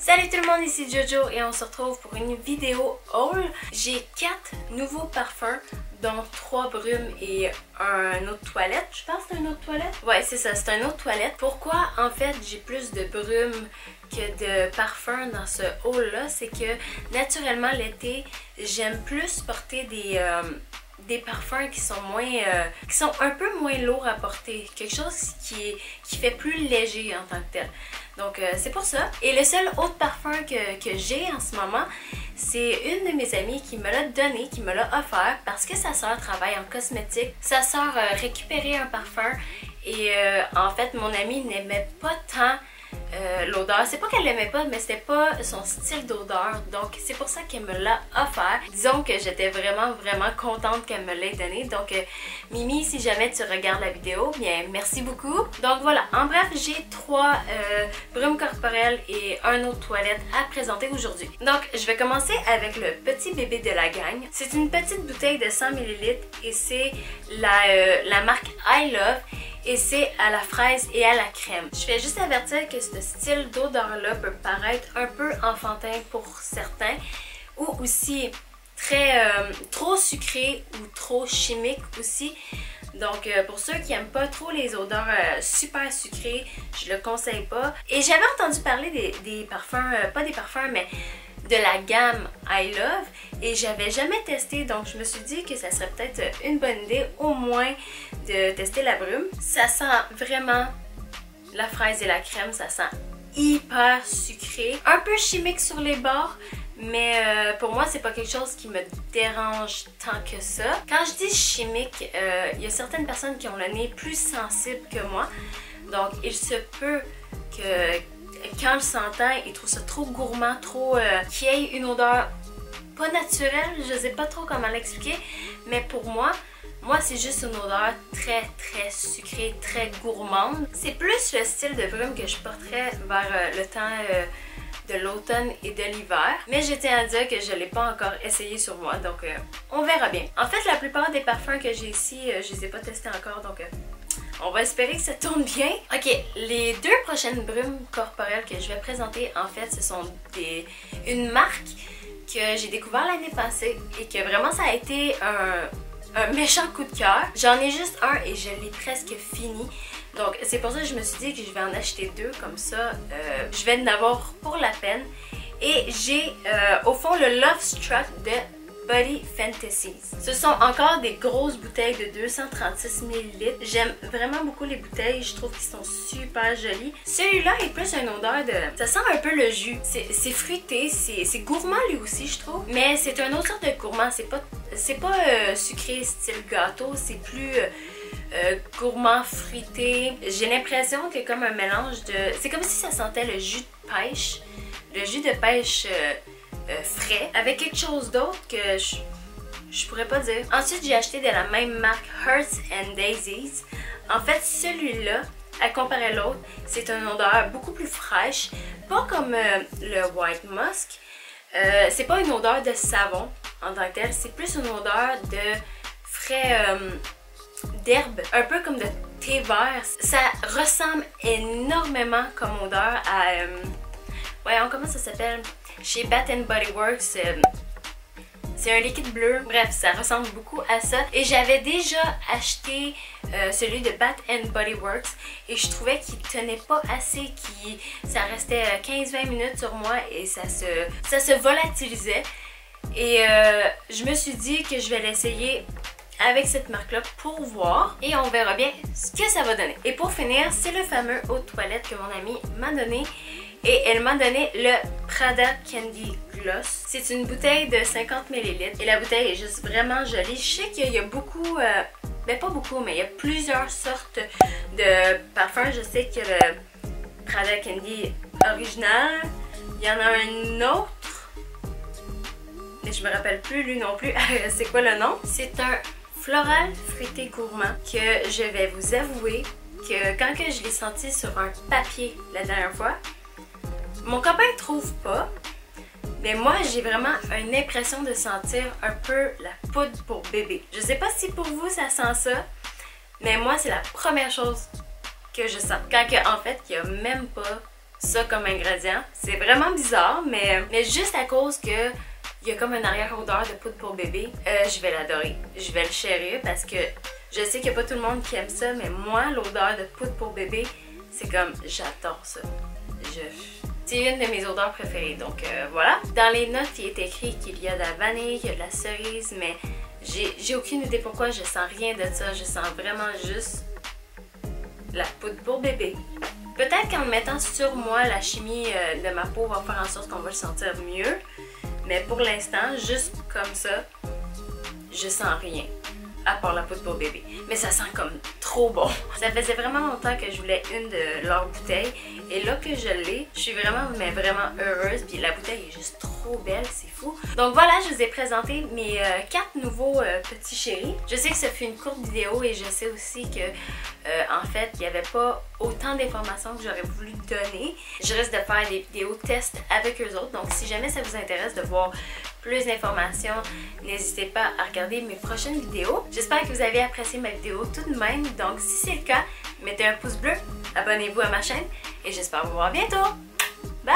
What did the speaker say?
Salut tout le monde, ici Jojo et on se retrouve pour une vidéo haul. J'ai 4 nouveaux parfums, dont 3 brumes et un eau de toilette. Je pense que c'est un eau de toilette? Ouais, c'est ça, c'est un eau de toilette. Pourquoi en fait j'ai plus de brumes que de parfums dans ce haul-là? C'est que naturellement l'été, j'aime plus porter des parfums qui sont moins qui sont un peu moins lourds à porter, quelque chose qui fait plus léger en tant que tel. Donc c'est pour ça. Et le seul autre parfum que j'ai en ce moment, c'est une de mes amies qui me l'a donné, qui me l'a offert parce que sa sœur travaille en cosmétique. Sa sœur récupérait un parfum et en fait mon amie n'aimait pas tant l'odeur. C'est pas qu'elle l'aimait pas, mais c'était pas son style d'odeur. Donc c'est pour ça qu'elle me l'a offert. Disons que j'étais vraiment contente qu'elle me l'ait donné. Donc Mimi, si jamais tu regardes la vidéo, bien merci beaucoup. Donc voilà, en bref, j'ai 3 brumes corporelles et un eau de toilette à présenter aujourd'hui. Donc je vais commencer avec le petit bébé de la gang. C'est une petite bouteille de 100 ml et c'est la marque I Love. Et c'est à la fraise et à la crème. Je vais juste avertir que ce style d'odeur-là peut paraître un peu enfantin pour certains ou aussi trop sucré ou trop chimique aussi. Donc pour ceux qui n'aiment pas trop les odeurs super sucrées, je le conseille pas. Et j'avais entendu parler des parfums, pas des parfums mais de la gamme I Love et j'avais jamais testé, donc je me suis dit que ça serait peut-être une bonne idée au moins de tester la brume. Ça sent vraiment la fraise et la crème, ça sent hyper sucré, un peu chimique sur les bords, mais pour moi c'est pas quelque chose qui me dérange tant que ça. Quand je dis chimique, il y a certaines personnes qui ont le nez plus sensible que moi, donc il se peut que quand le sentant, ils trouvent ça trop gourmand, trop qu'il y ait une odeur pas naturelle, je sais pas trop comment l'expliquer, mais pour moi c'est juste une odeur très sucrée, très gourmande. C'est plus le style de brume que je porterais vers le temps de l'automne et de l'hiver, mais je tiens à dire que je l'ai pas encore essayé sur moi, donc on verra bien. En fait, la plupart des parfums que j'ai ici, je les ai pas testés encore, donc on va espérer que ça tourne bien. Ok, les 2 prochaines brumes corporelles que je vais présenter, en fait, ce sont une marque que j'ai découvert l'année passée et que vraiment ça a été un méchant coup de cœur. J'en ai juste un et je l'ai presque fini. Donc c'est pour ça que je me suis dit que je vais en acheter 2, comme ça je vais en avoir pour la peine. Et j'ai au fond le Love Struck de Body Fantasies. Ce sont encore des grosses bouteilles de 236 ml. J'aime vraiment beaucoup les bouteilles, je trouve qu'ils sont super jolis. Celui-là est plus une odeur de... Ça sent un peu le jus. C'est fruité, c'est gourmand lui aussi je trouve. Mais c'est un autre sorte de gourmand, c'est pas sucré style gâteau, c'est plus... gourmand fruité. J'ai l'impression que comme un mélange de... C'est comme si ça sentait le jus de pêche. Le jus de pêche frais. Avec quelque chose d'autre que je pourrais pas dire. Ensuite, j'ai acheté de la même marque Hearts and Daisies. En fait, celui-là, à comparer l'autre, c'est une odeur beaucoup plus fraîche. Pas comme le White Musk. C'est pas une odeur de savon en tant que tel. C'est plus une odeur de frais... d'herbe, un peu comme de thé vert. Ça ressemble énormément comme odeur à... voyons, comment ça s'appelle? Chez Bath & Body Works, c'est un liquide bleu. Bref, ça ressemble beaucoup à ça. Et j'avais déjà acheté celui de Bath & Body Works et je trouvais qu'il tenait pas assez, ça restait 15-20 minutes sur moi et ça se volatilisait. Et je me suis dit que je vais l'essayer avec cette marque-là pour voir et on verra bien ce que ça va donner. Et pour finir, c'est le fameux eau de toilette que mon amie m'a donné et elle m'a donné le Prada Candy Gloss. C'est une bouteille de 50 ml et la bouteille est juste vraiment jolie. Je sais qu'il y a beaucoup, ben pas beaucoup, mais il y a plusieurs sortes de parfums. Je sais que le Prada Candy original, il y en a un autre, mais je me rappelle plus lui non plus. C'est quoi le nom? C'est un floral fruité gourmand que je vais vous avouer que quand que je l'ai senti sur un papier la dernière fois, mon copain trouve pas, mais moi j'ai vraiment une impression de sentir un peu la poudre pour bébé. Je sais pas si pour vous ça sent ça, mais moi c'est la première chose que je sens. Quand que, en fait il n'y a même pas ça comme ingrédient. C'est vraiment bizarre, mais juste à cause que il y a comme une arrière-odeur de poudre pour bébé, je vais l'adorer. Je vais le chérir parce que je sais qu'il n'y a pas tout le monde qui aime ça, mais moi, l'odeur de poudre pour bébé, c'est comme, j'adore ça. C'est une de mes odeurs préférées, donc voilà. Dans les notes, il est écrit qu'il y a de la vanille, qu'il y a de la cerise, mais j'ai aucune idée pourquoi, je sens rien de ça. Je sens vraiment juste la poudre pour bébé. Peut-être qu'en le mettant sur moi, la chimie de ma peau va faire en sorte qu'on va le sentir mieux. Mais pour l'instant, juste comme ça, je sens rien. À part la poudre pour bébé. Mais ça sent comme trop bon. Ça faisait vraiment longtemps que je voulais une de leurs bouteilles. Et là que je l'ai, je suis vraiment, mais vraiment heureuse. Puis la bouteille est juste trop belle, c'est fou. Donc voilà, je vous ai présenté mes 4 nouveaux petits chéris. Je sais que ça fait une courte vidéo et je sais aussi que, en fait, il n'y avait pas autant d'informations que j'aurais voulu donner. Je risque de faire des vidéos tests avec eux autres. Donc si jamais ça vous intéresse de voir plus d'informations, n'hésitez pas à regarder mes prochaines vidéos. J'espère que vous avez apprécié ma vidéo tout de même. Donc si c'est le cas, mettez un pouce bleu, abonnez-vous à ma chaîne et j'espère vous voir bientôt. Bye!